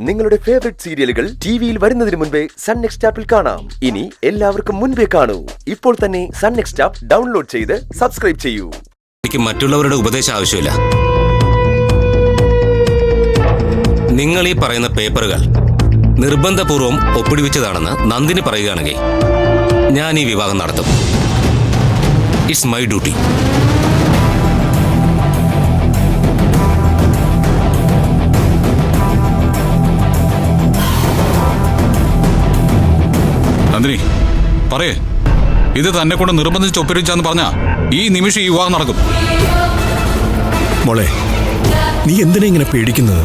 നിങ്ങളുടെ ഫേവറേറ്റ് സീരിയലുകൾ ടിവിയിൽ വരുന്നതിന് മുൻപേ സൺ നെക്സ്റ്റ് ആപ്പിൽ കാണാം. ഇനി എല്ലാവർക്കും മുൻപേ കാണൂ. ഇപ്പോൾ തന്നെ സൺ നെക്സ്റ്റ് ആപ്പ് ഡൗൺലോഡ് ചെയ്ത് സബ്സ്ക്രൈബ് ചെയ്യൂ. എനിക്ക് മറ്റുള്ളവരുടെ ഉപദേശം ആവശ്യമില്ല. നിങ്ങൾ ഈ പറയുന്ന പേപ്പറുകൾ നിർബന്ധപൂർവം ഒപ്പിടിവെച്ചതാണെന്ന് നന്ദിനി പറയുകയാണെങ്കിൽ ഞാൻ ഈ വിവാഹം നടത്തും. It's my duty. നന്ദിനി പറയേ, ഇത് തന്നെ കൊണ്ട് നിർബന്ധിച്ച് ഒപ്പിരിച്ചാന്ന് പറഞ്ഞാ ഈ നിമിഷം ഈ വിവാഹം നടക്കും. മോളെ, നീ എന്തിനാ ഇങ്ങനെ പേടിക്കുന്നത്?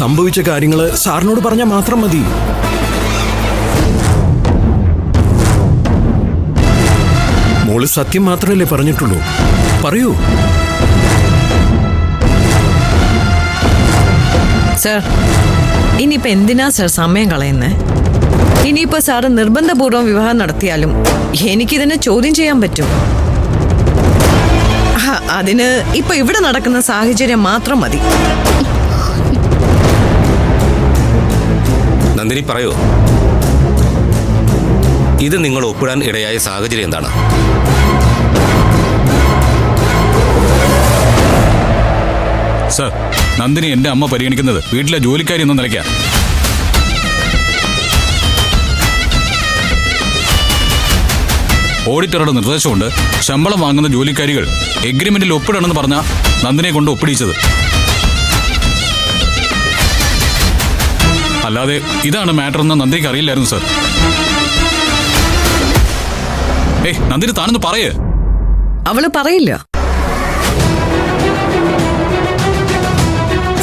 സംഭവിച്ച കാര്യങ്ങള് സാറിനോട് പറഞ്ഞാൽ മാത്രം മതി. മോള് സത്യം മാത്രമല്ലേ പറഞ്ഞിട്ടുള്ളൂ? പറയൂ. സർ, ഇനിയിപ്പോ എന്തിനാ സർ സമയം കളയുന്നേ? ഇനിയിപ്പോ സാറ് നിർബന്ധപൂർവ്വം വിവാഹം നടത്തിയാലും എനിക്കിതിനെ ചോദ്യം ചെയ്യാൻ പറ്റും. അതിന് ഇപ്പൊ ഇവിടെ നടക്കുന്ന സാഹചര്യം മാത്രം മതി. നന്ദിനി പറയൂ, ഇത് നിങ്ങൾ ഒപ്പിടാൻ ഇടയായ സാഹചര്യം എന്താണ്? സർ, നന്ദിനി എന്റെ അമ്മ പരിഗണിക്കുന്നത് വീട്ടിലെ ജോലിക്കാരി എന്ന നിലയ്ക്കാണ്. ഓഡിറ്ററുടെ നിർദ്ദേശമുണ്ട് ശമ്പളം വാങ്ങുന്ന ജോലിക്കാരികൾ എഗ്രിമെന്റിൽ ഒപ്പിടണമെന്ന് പറഞ്ഞ നന്ദിനെ കൊണ്ട് ഒപ്പിടിച്ചത്. അല്ലാതെ ഇതാണ് മാറ്റർ എന്ന് നന്ദിനിക്ക് അറിയില്ലായിരുന്നു സർ. നന്ദിനി താനൊന്ന് പറയേ. അവള് പറയില്ല.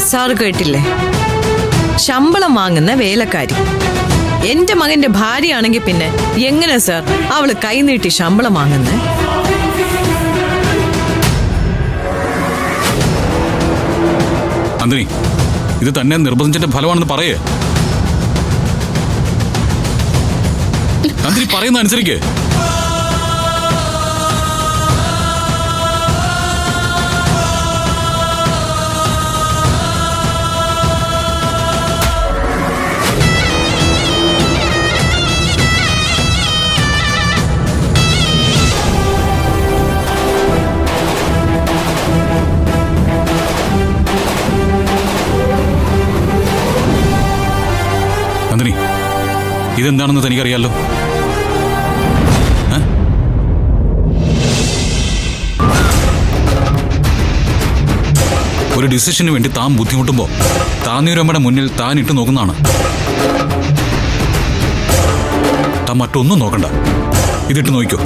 സാറ് കേട്ടില്ലേ? ശമ്പളം വാങ്ങുന്ന വേലക്കാരി എന്റെ മകന്റെ ഭാര്യയാണെങ്കിൽ പിന്നെ എങ്ങനെ സാർ അവള് കൈനീട്ടി ശമ്പളം വാങ്ങുന്നേ? നന്ദിനി, ഇത് തന്നെ നിർബന്ധിച്ചിട്ട് ഫലമാണെന്ന് പറയേ. നന്ദിനി പറയുന്ന അനുസരിക്ക്. നന്ദിനി, ഇതെന്താണെന്ന് തനിക്കറിയാലോ. ഒരു ഡിസിഷന് വേണ്ടി താൻ ബുദ്ധിമുട്ടുമ്പോ താന്നൂരമ്മയുടെ മുന്നിൽ താൻ ഇട്ട് നോക്കുന്നതാണ്. താൻ മറ്റൊന്നും നോക്കണ്ട, ഇതിട്ട് നോക്കിക്കോ.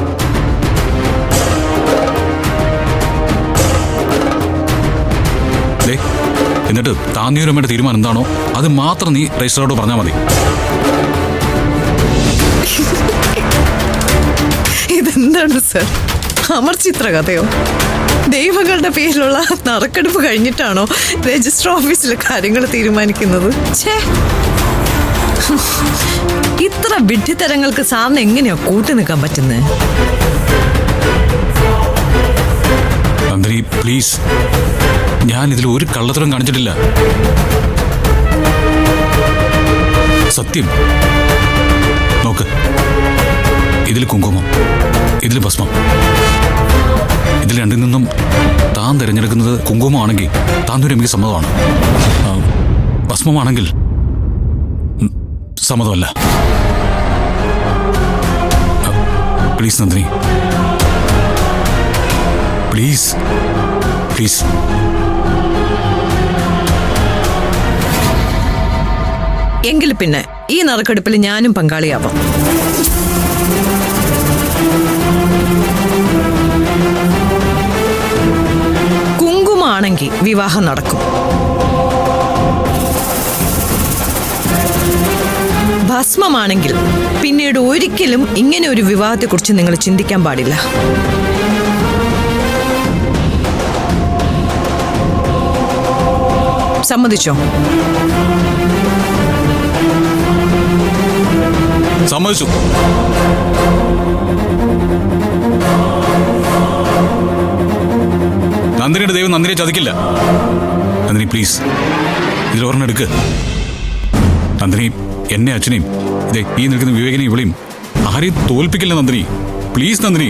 എന്നിട്ട് താന്നൂരമ്മയുടെ തീരുമാനം എന്താണോ അത് മാത്രം നീ രജിസ്റ്ററോട് പറഞ്ഞാൽ മതി. ഇതെന്താണ് സർ, അമർ ചിത്ര കഥയോ? ദൈവങ്ങളുടെ പേരിലുള്ള നറുക്കെടുപ്പ് കഴിഞ്ഞിട്ടാണോ രജിസ്റ്റർ ഓഫീസിലെ കാര്യങ്ങൾ തീരുമാനിക്കുന്നത്? ഇത്ര വിഡ്ഢിത്തരങ്ങൾക്ക് സാറിന് എങ്ങനെയാ കൂട്ടു നിൽക്കാൻ പറ്റുന്നത്? നന്ദിനി പ്ലീസ്, ഞാൻ ഇതിൽ ഒരു കള്ളത്തരം കാണിച്ചിട്ടില്ല. സത്യം. നോക്ക്, ഇതിൽ കുങ്കുമം, ഇതിൽ ഭസ്മം. ഇതിൽ രണ്ടിൽ നിന്നും താൻ തിരഞ്ഞെടുക്കുന്നത് കുങ്കുമമാണെങ്കിൽ താന്നൂരമ്മയ്ക്ക് സമ്മതമാണ്. ഭസ്മമാണെങ്കിൽ സമ്മതമല്ല. Please Nandini, please please. എങ്കിൽ പിന്നെ ഈ നറുക്കെടുപ്പിൽ ഞാനും പങ്കാളിയാവാം. കുങ്കുമാണെങ്കിൽ വിവാഹം നടക്കും. ഭസ്മമാണെങ്കിൽ പിന്നീട് ഒരിക്കലും ഇങ്ങനെ ഒരു വിവാഹത്തെക്കുറിച്ച് നിങ്ങൾ ചിന്തിക്കാൻ പാടില്ല. സമ്മതിച്ചോ? സമ്മതിച്ചു. നന്ദിനിയുടെ ദൈവം നന്ദിനെ ചതിക്കില്ല. നന്ദിനി പ്ലീസ്, ഇതിൽ ഒരെണ്ണം എടുക്ക്. നന്ദിനി, എന്നെ അച്ഛനെയും ഇതേ ഈ നിൽക്കുന്ന വിവേകനെയും ഇവിടെയും ആരെയും തോൽപ്പിക്കില്ല നന്ദിനി. പ്ലീസ് നന്ദിനി.